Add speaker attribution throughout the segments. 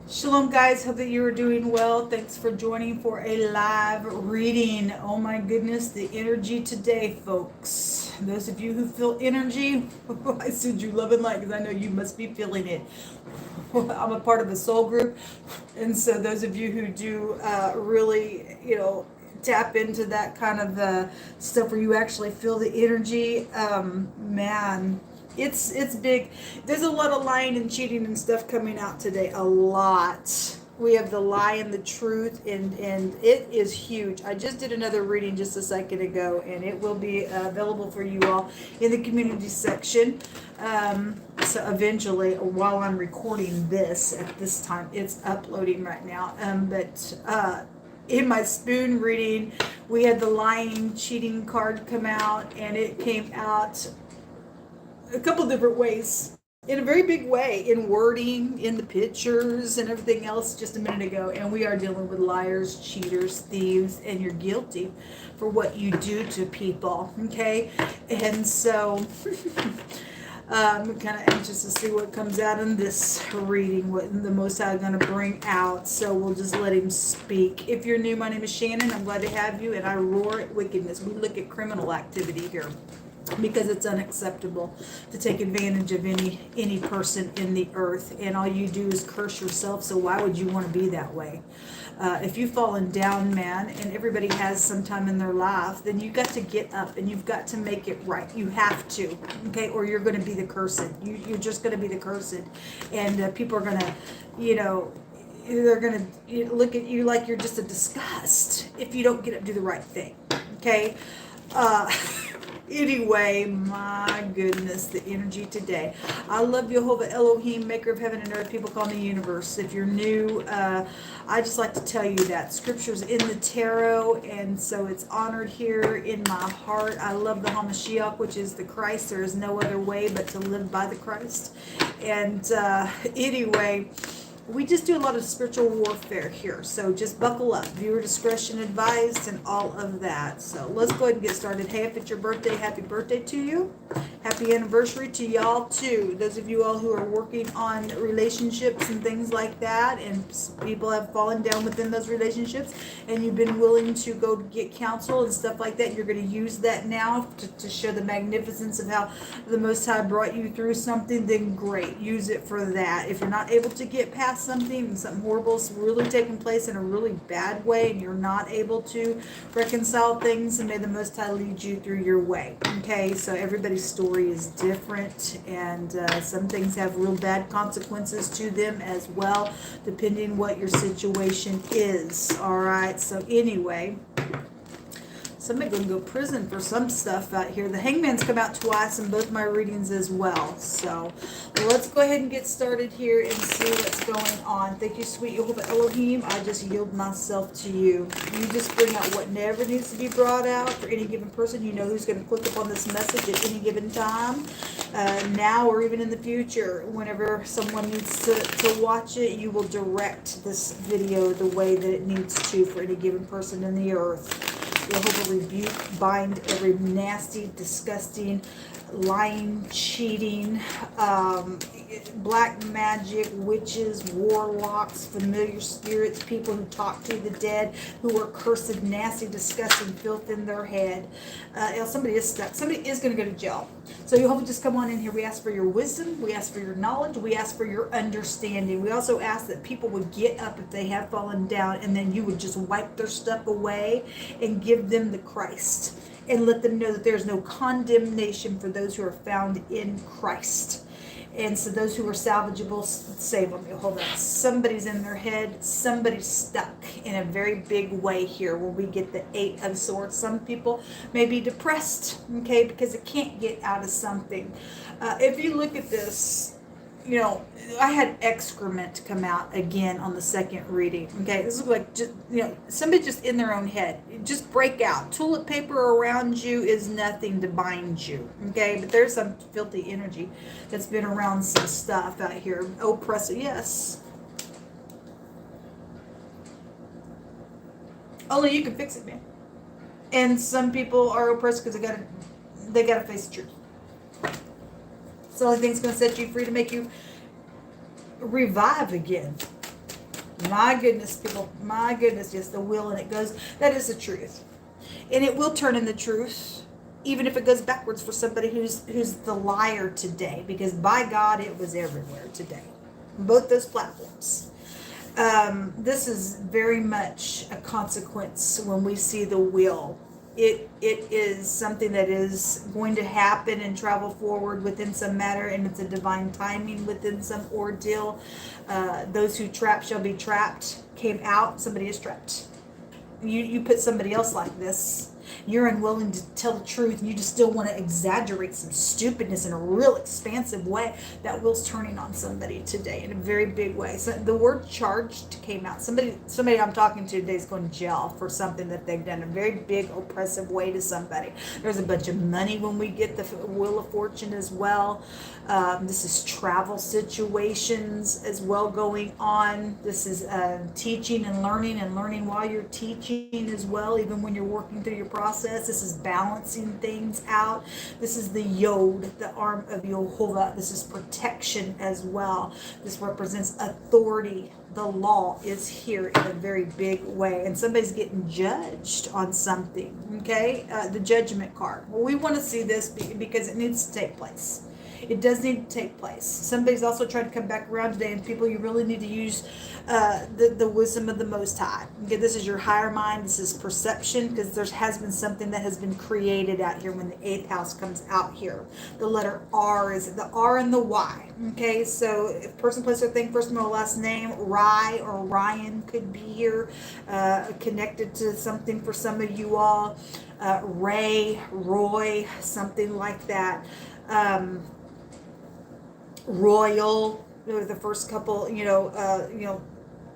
Speaker 1: Shalom, guys. Hope that you are doing well. Thanks for joining for a live reading. Oh my goodness, the energy today, folks. Those of you who feel energy, I send you love and light because I know you must be feeling it. I'm a part of a soul group, and so those of you who do really, tap into that kind of stuff where you actually feel the energy, man, it's big. There's a lot of lying and cheating and stuff coming out today. A lot. We have the lie and the truth, and it is huge. I just did another reading just a second ago, and it will be available for you all in the community section. So eventually, while I'm recording this at this time, it's uploading right now. But in my spoon reading, we had the lying, cheating card come out, and it came out a couple different ways. In a very big way, in wording, in the pictures, and everything else just a minute ago. And we are dealing with liars, cheaters, thieves, and you're guilty for what you do to people. Okay? And so I'm kind of anxious to see what comes out in this reading, what the Most High is going to bring out. So we'll just let him speak. If you're new, my name is Shannon. I'm glad to have you. And I roar at wickedness. We look at criminal activity here, because it's unacceptable to take advantage of any person in the earth, and all you do is curse yourself. So why would you want to be that way? If you've fallen down, man, and everybody has some time in their life, then you've got to get up and you've got to make it right. You have to, okay, or you're going to be the cursed. You're just going to be the cursed, and people are going to, they're going to look at you like you're just a disgust if you don't get up and do the right thing. Okay. Anyway, my goodness, the energy today. I love Jehovah Elohim, maker of heaven and earth. People call me universe. If you're new, I just like to tell you that scripture's in the tarot, and so it's honored here in my heart. I love the Hamashiach, which is the Christ. There is no other way but to live by the Christ. And anyway, we just do a lot of spiritual warfare here, so just buckle up. Viewer discretion advised and all of that. So let's go ahead and get started. Hey, if it's your birthday, happy birthday to you. Happy anniversary to y'all too. Those of you all who are working on relationships and things like that, and people have fallen down within those relationships, and you've been willing to go get counsel and stuff like that, you're going to use that now to show the magnificence of how the Most High brought you through something, then great. Use it for that. If you're not able to get past something and something horrible is really taking place in a really bad way, and you're not able to reconcile things, and may the Most High lead you through your way. Okay, so everybody's story is different, and some things have real bad consequences to them as well, depending what your situation is. All right, so anyway, somebody gonna go to prison for some stuff out here. The Hangman's come out twice in both my readings as well. So let's go ahead and get started here and see what's going on. Thank you, sweet Jehovah Elohim. I just yield myself to you. You just bring out whatever needs to be brought out for any given person. You know who's going to click upon this message at any given time, now or even in the future. Whenever someone needs to watch it, you will direct this video the way that it needs to for any given person in the earth. Jehovah rebuke, bind every nasty, disgusting, lying, cheating, black magic, witches, warlocks, familiar spirits, people who talk to the dead, who are cursed, nasty, disgusting filth in their head. Somebody is stuck. Somebody is going to go to jail. So you hope to just come on in here. We ask for your wisdom. We ask for your knowledge. We ask for your understanding. We also ask that people would get up if they have fallen down, and then you would just wipe their stuff away and give them the Christ, and let them know that there's no condemnation for those who are found in Christ. And so those who are salvageable, save them. Hold on. Somebody's in their head. Somebody's stuck in a very big way here where we get the 8 of Swords. Some people may be depressed, okay, because they can't get out of something. If you look at this, I had excrement come out again on the second reading. Okay, this is like just, somebody just in their own head. Just break out. Toilet paper around you is nothing to bind you. Okay, but there's some filthy energy that's been around some stuff out here. Oppressive, yes. Only you can fix it, man. And some people are oppressed because they gotta face the truth. It's the only thing that's going to set you free to make you revive again. My goodness, people. My goodness, yes, the will and it goes. That is the truth. And it will turn in the truth, even if it goes backwards for somebody who's the liar today. Because by God, it was everywhere today. Both those platforms. This is very much a consequence when we see the will. It is something that is going to happen and travel forward within some matter, and it's a divine timing within some ordeal. Those who trap shall be trapped. Came out. Somebody is trapped. You put somebody else like this. You're unwilling to tell the truth, and you just still want to exaggerate some stupidness in a real expansive way. That will's turning on somebody today in a very big way. So the word charged came out. Somebody I'm talking to today is going to jail for something that they've done in a very big oppressive way to somebody. There's a bunch of money when we get the wheel of fortune as well. This is travel situations as well going on. This is teaching and learning while you're teaching as well, even when you're working through your process. This is balancing things out. This is the Yod, the arm of Yehovah. This is protection as well. This represents authority. The law is here in a very big way, and somebody's getting judged on something. Okay, the judgment card. Well, we want to see this because it needs to take place. It does need to take place. Somebody's also trying to come back around today, and people, you really need to use the wisdom of the Most High. Okay, this is your higher mind. This is perception, because there has been something that has been created out here when the 8th house comes out here. The letter R is the R and the Y. Okay, so if person, place, or thing, first, middle, last name, Rye or Ryan could be here, connected to something for some of you all. Ray, Roy, something like that. Royal, the first couple,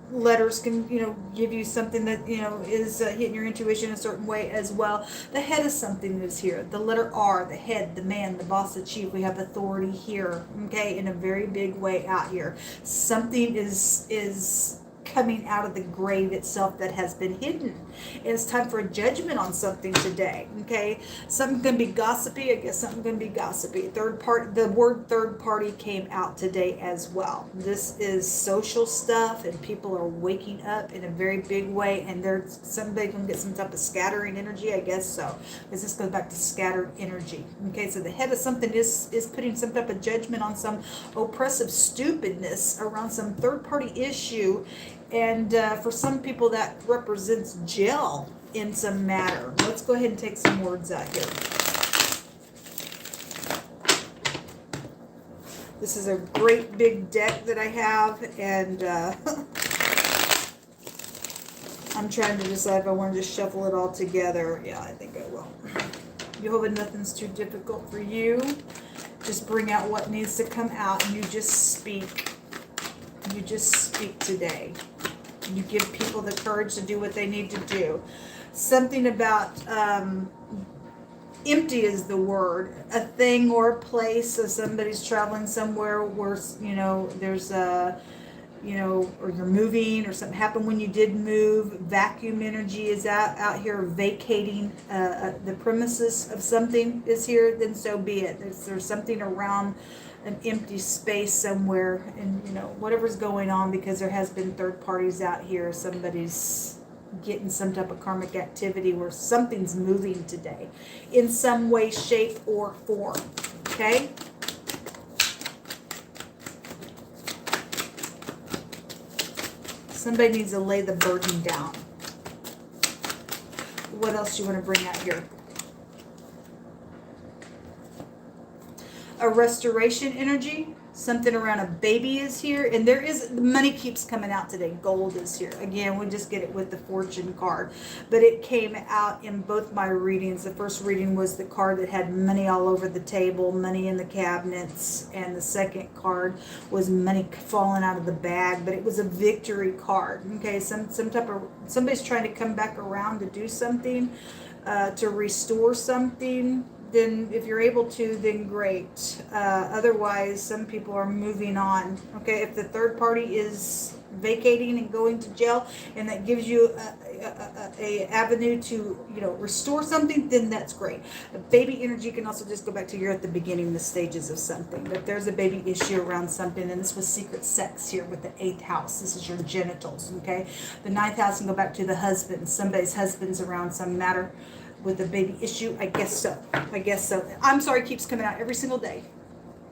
Speaker 1: letters can, give you something that, is hitting your intuition a certain way as well. The head is something that's here. The letter R, the head, the man, the boss, the chief. We have authority here, okay, in a very big way out here. Something is coming out of the grave itself that has been hidden. And it's time for a judgment on something today. Okay, something's gonna be gossipy. I guess something's gonna be gossipy. Third part, the word third party came out today as well. This is social stuff, and people are waking up in a very big way, and there's somebody gonna get some type of scattering energy. I guess so, because this goes back to scattered energy. Okay, so the head of something is putting some type of judgment on some oppressive stupidness around some third party issue. And for some people, that represents jail in some matter. Let's go ahead and take some words out here. This is a great big deck that I have, and I'm trying to decide if I want to just shuffle it all together. Yeah, I think I will. Jehovah, nothing's too difficult for you. Just bring out what needs to come out, and you just speak. You just speak today. You give people the courage to do what they need to do. Something about empty is the word. A thing or a place. So somebody's traveling somewhere where, there's a, or you're moving, or something happened when you did move. Vacuum energy is out here, vacating the premises of something is here. Then so be it. There's something around an empty space somewhere, and whatever's going on, because there has been third parties out here. Somebody's getting some type of karmic activity where something's moving today in some way, shape, or form. Okay, somebody needs to lay the burden down. What else do you want to bring out here? A restoration energy, something around a baby is here, and money keeps coming out today. Gold is here again. We just get it with the fortune card, but it came out in both my readings. The first reading was the card that had money all over the table, money in the cabinets, and the second card was money falling out of the bag, but it was a victory card. Okay, somebody's trying to come back around to do something, to restore something. Then if you're able to, then great. Otherwise, some people are moving on. Okay, if the third party is vacating and going to jail, and that gives you a avenue to, restore something, then that's great. The baby energy can also just go back to you're at the beginning, the stages of something. But there's a baby issue around something, and this was secret sex here with the 8th house. This is your genitals, okay? The 9th house can go back to the husband. Somebody's husband's around some matter with a baby issue. I guess so. I'm sorry, it keeps coming out every single day.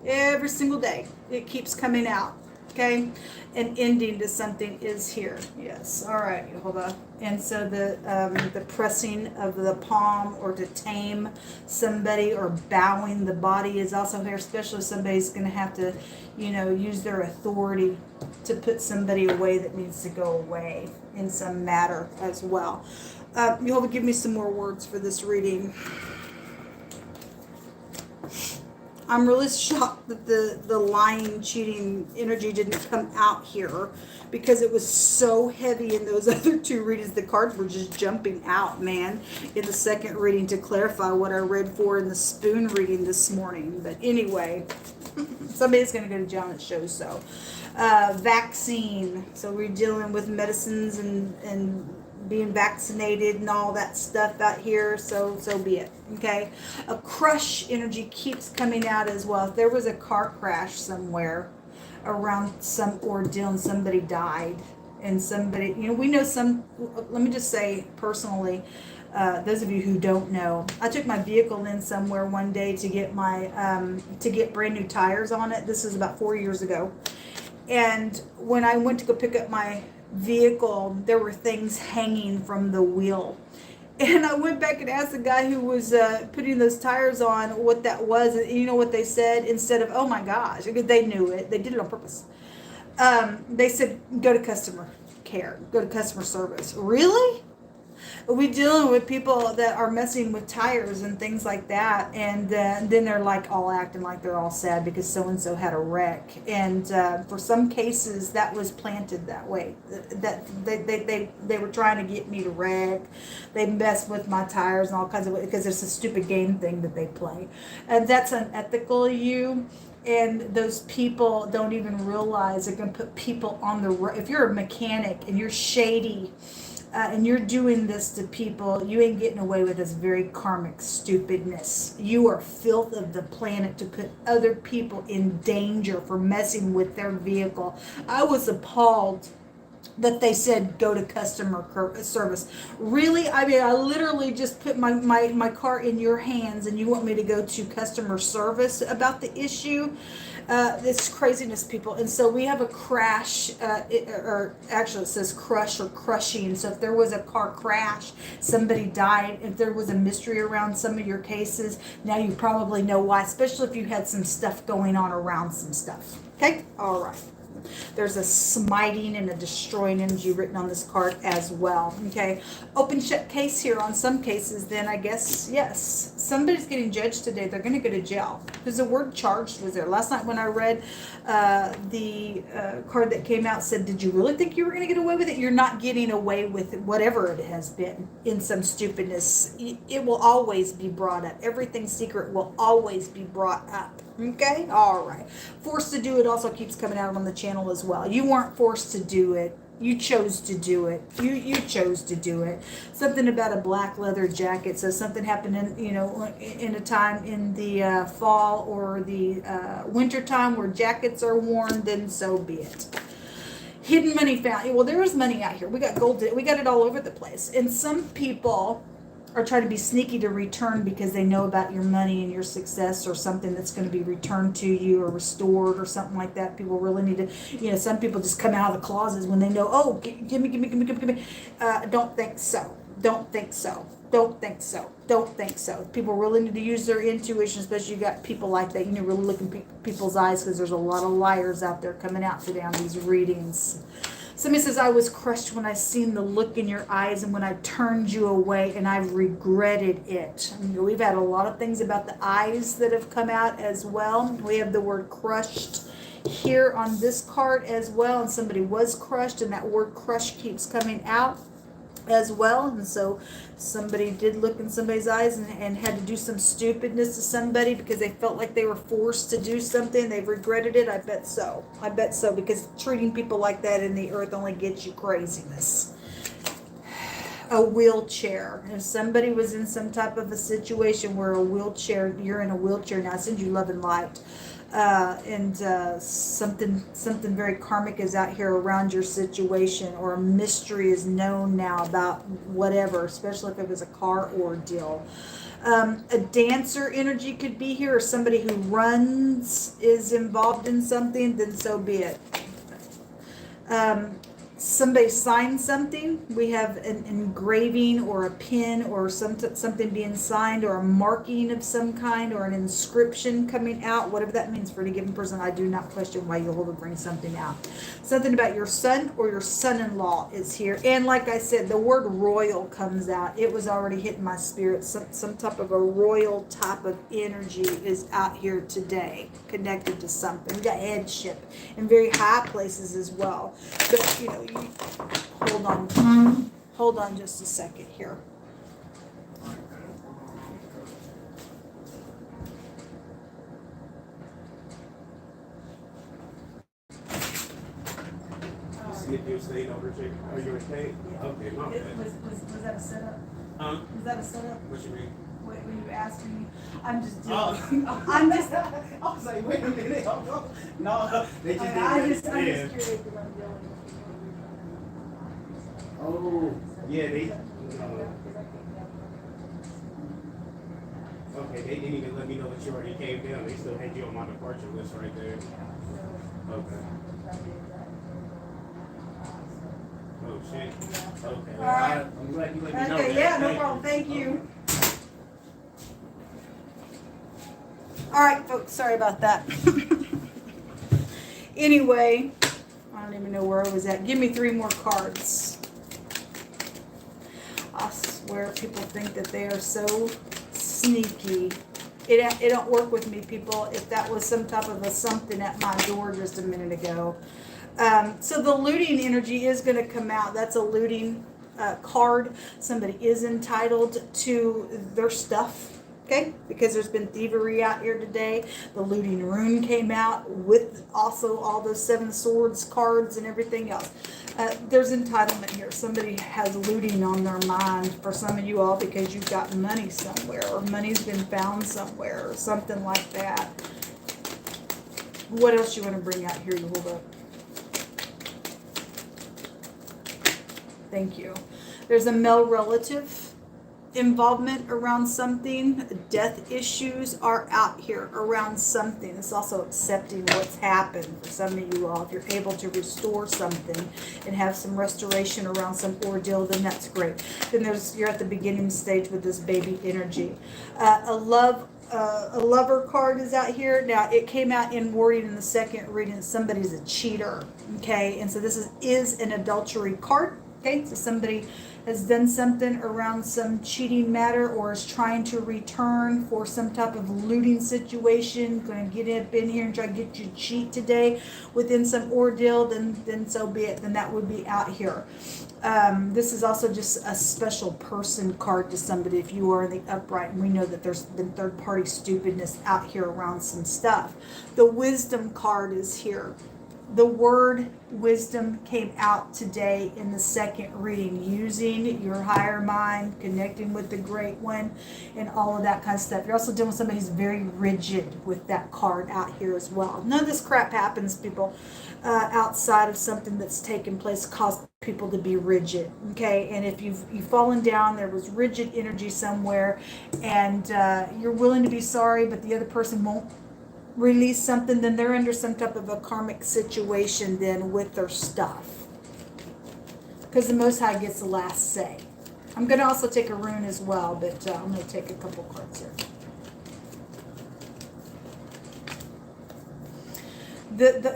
Speaker 1: Every single day. It keeps coming out. Okay, an ending to something is here. Yes. All right. Hold on. And so the pressing of the palm, or to tame somebody, or bowing the body is also here. Especially if somebody's going to have to, use their authority to put somebody away that needs to go away in some matter as well. You'll have to give me some more words for this reading. I'm really shocked that the lying, cheating energy didn't come out here, because it was so heavy in those other 2 readings. The cards were just jumping out, man, in the second reading to clarify what I read for in the spoon reading this morning. But anyway, somebody's going to go to jail, and it shows so. Vaccine. So we're dealing with medicines and being vaccinated and all that stuff out here, so be it. Okay, a crush energy keeps coming out as well. If there was a car crash somewhere around some ordeal and somebody died, and somebody, we know some. Let me just say personally, those of you who don't know, I took my vehicle in somewhere one day to get get brand new tires on it. This is about 4 years ago, and when I went to go pick up my vehicle, there were things hanging from the wheel, and I went back and asked the guy who was putting those tires on what that was, and you know what they said? Instead of, oh my gosh, because they knew it, they did it on purpose, they said, go to customer care, go to customer service. Really? We dealing with people that are messing with tires and things like that, and then they're like all acting like they're all sad because so and so had a wreck. And for some cases, that was planted that way. That they were trying to get me to wreck. They messed with my tires and all kinds of ways, because it's a stupid game thing that they play, and that's unethical. And those people don't even realize they're going to put people on the road. If you're a mechanic and you're shady, and you're doing this to people, you ain't getting away with this very karmic stupidness. You are filth of the planet to put other people in danger for messing with their vehicle. I was appalled that they said go to customer service. Really? I mean, I literally just put my car in your hands, and you want me to go to customer service about the issue? This craziness, people. And so we have a crash, or actually it says crush or crushing. So if there was a car crash, somebody died, if there was a mystery around some of your cases, now you probably know why, especially if you had some stuff going on around some stuff. Okay? All right. There's a smiting and a destroying energy written on this card as well. Okay, open shut case here on some cases. Then I guess, yes, somebody's getting judged today. They're going to go to jail, because the word charged was there. Last night when I read the card that came out, said, did you really think you were going to get away with it? You're not getting away with it, whatever it has been in some stupidness. It will always be brought up. Everything secret will always be brought up. Okay, all right. Forced to do it also keeps coming out on the channel as well. You weren't forced to do it. You chose to do it. You chose to do it. Something about a black leather jacket. So something happened in a time in the fall or the winter time where jackets are worn, then so be it. Hidden money found. Well, there is money out here. We got gold. We got it all over the place. And some people are trying to be sneaky to return because they know about your money and your success, or something that's going to be returned to you or restored or something like that. People really need to, some people just come out of the closets when they know, oh, give me. Don't think so. Don't think so. Don't think so. Don't think so. People really need to use their intuition, especially you got people like that. You need to really look in people's eyes, because there's a lot of liars out there coming out today on these readings. Somebody says, I was crushed when I seen the look in your eyes and when I turned you away, and I've regretted it. We've had a lot of things about the eyes that have come out as well. We have the word crushed here on this card as well, and somebody was crushed, and that word crush keeps coming out. as well. And so somebody did look in somebody's eyes and had to do some stupidness to somebody because they felt like they were forced to do something. They've regretted it. I bet so. I bet so, because treating people like that in the earth only gets you craziness. A wheelchair. If somebody was in some type of a situation where you're in a wheelchair now, I send you love and light. And something very karmic is out here around your situation, or a mystery is known now about whatever, especially if it was a car ordeal. A dancer energy could be here, or somebody who runs is involved in something, then so be it. Somebody signed something. We have an engraving or a pin or something being signed, or a marking of some kind, or an inscription coming out, whatever that means for any given person. I do not question why Jehovah brings something out. Something about your son or your son-in-law is here. And like I said, the word royal comes out. It was already hitting my spirit. Some type of a royal type of energy is out here today, connected to something. We got headship in very high places as well. But you know, hold on just a second here.
Speaker 2: See if you stayed over, are you okay? Okay, my bad.
Speaker 1: Was that a setup?
Speaker 2: Huh?
Speaker 1: Was that a setup?
Speaker 2: What you mean?
Speaker 1: When you asked me, I'm just
Speaker 2: joking.
Speaker 1: I'm just.
Speaker 2: I was like, wait a minute. No, they just didn't
Speaker 1: I'm just
Speaker 2: understand.
Speaker 1: curious because I'm dealing.
Speaker 2: Oh, yeah, they. Okay, they didn't even let me know that you already came down. They still had you on my departure list right there. Okay. Oh shit. Okay.
Speaker 1: All right.
Speaker 2: I'm glad you let me know.
Speaker 1: Okay,
Speaker 2: that.
Speaker 1: yeah, no problem. Thank you. All right, folks, sorry about that. Anyway, I don't even know where I was at. Give me 3 more cards. I swear people think that they are so sneaky. It don't work with me, people. If that was some type of a something at my door just a minute ago. So the looting energy is going to come out. That's a looting card. Somebody is entitled to their stuff. Okay, because there's been thievery out here today. The looting rune came out with also all those 7 swords cards and everything else. There's entitlement here. Somebody has looting on their mind for some of you all because you've got money somewhere, or money's been found somewhere, or something like that. What else you want to bring out here? You hold up. Thank you. There's a male relative involvement around something. Death issues are out here around something. It's also accepting what's happened for some of you all. If you're able to restore something and have some restoration around some ordeal, then that's great. Then you're at the beginning stage with this baby energy. A lover card is out here. Now, it came out in wording in the second reading. Somebody's a cheater. Okay, and so this is an adultery card. Okay, so somebody has done something around some cheating matter, or is trying to return for some type of looting situation, going to get up in here and try to get you to cheat today within some ordeal, then so be it. Then that would be out here. This is also just a special person card to somebody if you are in the upright, and we know that there's been third-party stupidness out here around some stuff. The wisdom card is here. The word wisdom came out today in the second reading, using your higher mind, connecting with the great one, and all of that kind of stuff. You're also dealing with somebody who's very rigid with that card out here as well. None of this crap happens, people, outside of something that's taken place, caused people to be rigid. Okay, and if you've fallen down, there was rigid energy somewhere, and you're willing to be sorry, but the other person won't release something, then they're under some type of a karmic situation then with their stuff, because the Most High gets the last say. I'm going to also take a rune as well, but I'm going to take a couple cards here.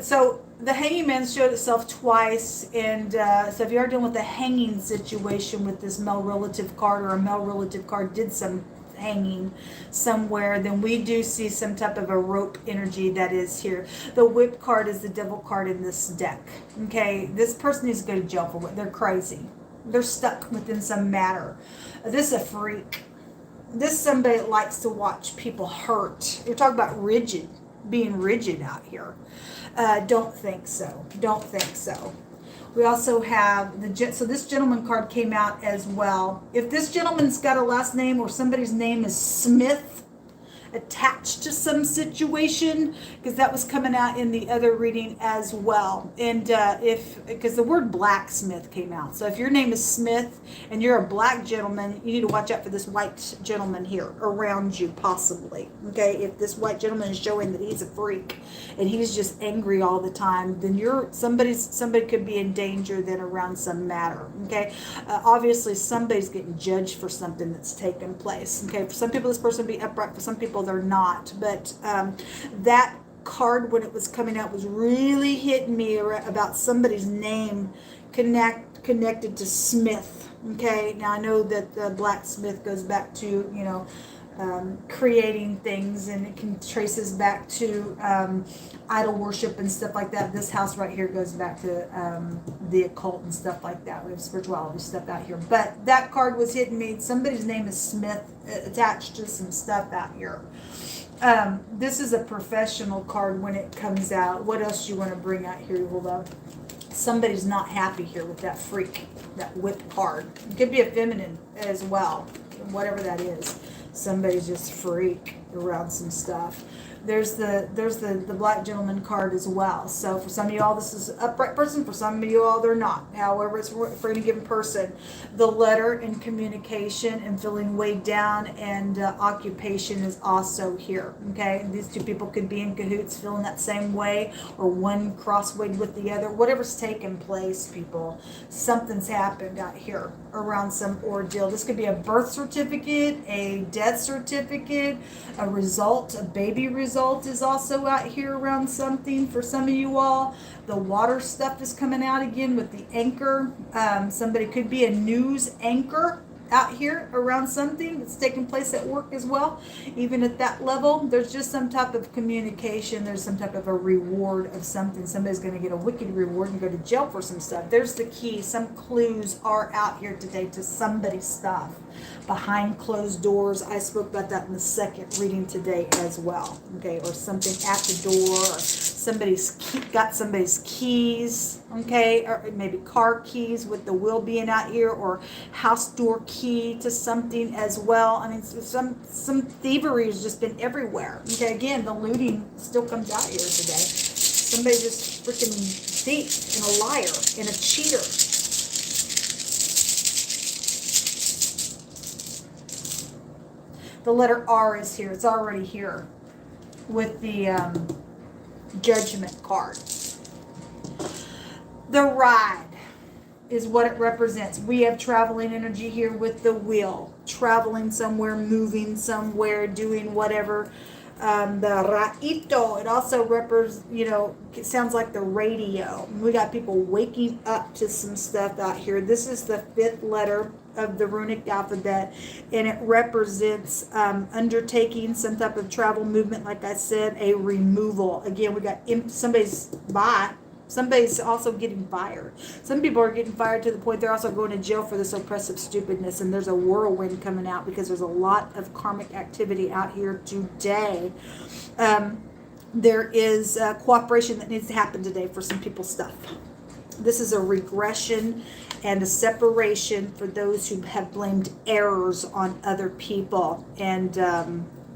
Speaker 1: So the hanging man showed itself twice, and so if you are dealing with a hanging situation with this male relative card, or a male relative card did some hanging somewhere, then we do see some type of a rope energy that is here. The whip card is the devil card in this deck. Okay, this person needs to go to jail for what they're crazy. They're stuck within some matter. This is a freak. This is somebody that likes to watch people hurt. You're talking about rigid, being rigid out here. Don't think so. Don't think so. We also have so this gentleman card came out as well. If this gentleman's got a last name or somebody's name is Smith attached to some situation, because that was coming out in the other reading as well. And because the word blacksmith came out, so if your name is Smith and you're a black gentleman, you need to watch out for this white gentleman here around you, possibly. Okay, if this white gentleman is showing that he's a freak and he's just angry all the time, then somebody could be in danger then around some matter. Okay, obviously somebody's getting judged for something that's taken place. Okay, for some people this person will be upright, for some people they're not. But that card, when it was coming out, was really hitting me about somebody's name connected to Smith. Okay, now I know that the blacksmith goes back to, you know, creating things, and it traces back to idol worship and stuff like that. This house right here goes back to the occult and stuff like that. We have spirituality stuff out here. But that card was hitting me. Somebody's name is Smith attached to some stuff out here. This is a professional card when it comes out. What else do you want to bring out here? Hold up. Somebody's not happy here with that freak, that whip card. It could be a feminine as well, whatever that is. Somebody's just freak around some stuff. There's the black gentleman card as well. So for some of y'all, this is an upright person. For some of you all, they're not. However, it's for any given person. The letter and communication and feeling weighed down and occupation is also here. Okay, and these two people could be in cahoots, feeling that same way, or one crosswayed with the other. Whatever's taken place, people, something's happened out here around some ordeal. This could be a birth certificate, a death certificate, a result, a baby result is also out here around something for some of you all. The water stuff is coming out again with the anchor. Somebody could be a news anchor out here around something that's taking place at work as well. Even at that level, there's just some type of communication. There's some type of a reward of something. Somebody's going to get a wicked reward and go to jail for some stuff. There's the key. Some clues are out here today to somebody's stuff behind closed doors. I spoke about that in the second reading today as well. Okay, or something at the door, or somebody's got somebody's keys. Okay, or maybe car keys with the wheel being out here, or house door key to something as well. I mean, some thievery has just been everywhere. Okay, again, the looting still comes out here today. Somebody just freaking thief and a liar and a cheater. The letter R is here. It's already here with the judgment card. The ride is what it represents. We have traveling energy here with the wheel. Traveling somewhere, moving somewhere, doing whatever. The raito, it also represents, it sounds like the radio. We got people waking up to some stuff out here. This is the 5th letter of the runic alphabet, and it represents undertaking some type of travel movement, like I said, a removal. Again, we got somebody's also getting fired. Some people are getting fired to the point they're also going to jail for this oppressive stupidness, and there's a whirlwind coming out because there's a lot of karmic activity out here today. There is cooperation that needs to happen today for some people's stuff. This is a regression and a separation for those who have blamed errors on other people. And,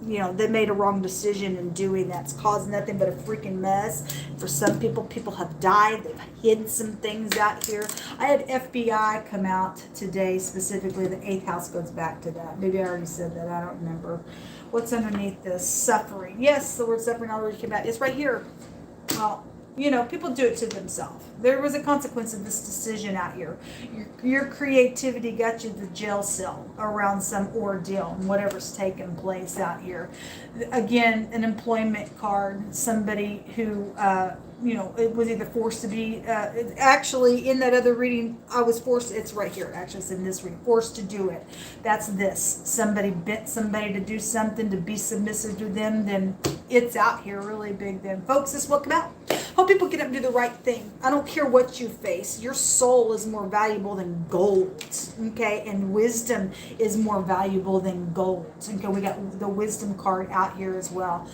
Speaker 1: they made a wrong decision in doing that. It's caused nothing but a freaking mess. For some people have died. They've hidden some things out here. I had FBI come out today, specifically. The 8th house goes back to that. Maybe I already said that. I don't remember. What's underneath this? Suffering. Yes, the word suffering already came out. It's right here. Well, people do it to themselves. There was a consequence of this decision out here. Your creativity got you the jail cell around some ordeal and whatever's taken place out here. Again, an employment card, somebody who, it was either forced to be, actually in that other reading, I was forced, it's right here, actually it's in this reading, forced to do it. That's this. Somebody bent somebody to do something, to be submissive to them, then it's out here really big then. Folks, this is what come out. Hope people get up and do the right thing. I don't care what you face. Your soul is more valuable than gold, okay? And wisdom is more valuable than gold. Okay, we got the wisdom card out here as well.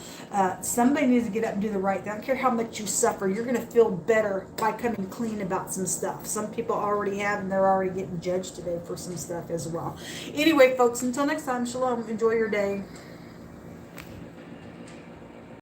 Speaker 1: Somebody needs to get up and do the right thing. I don't care how much you suffer. You're going to feel better by coming clean about some stuff. Some people already have, and they're already getting judged today for some stuff as well. Anyway, folks, until next time, shalom. Enjoy your day.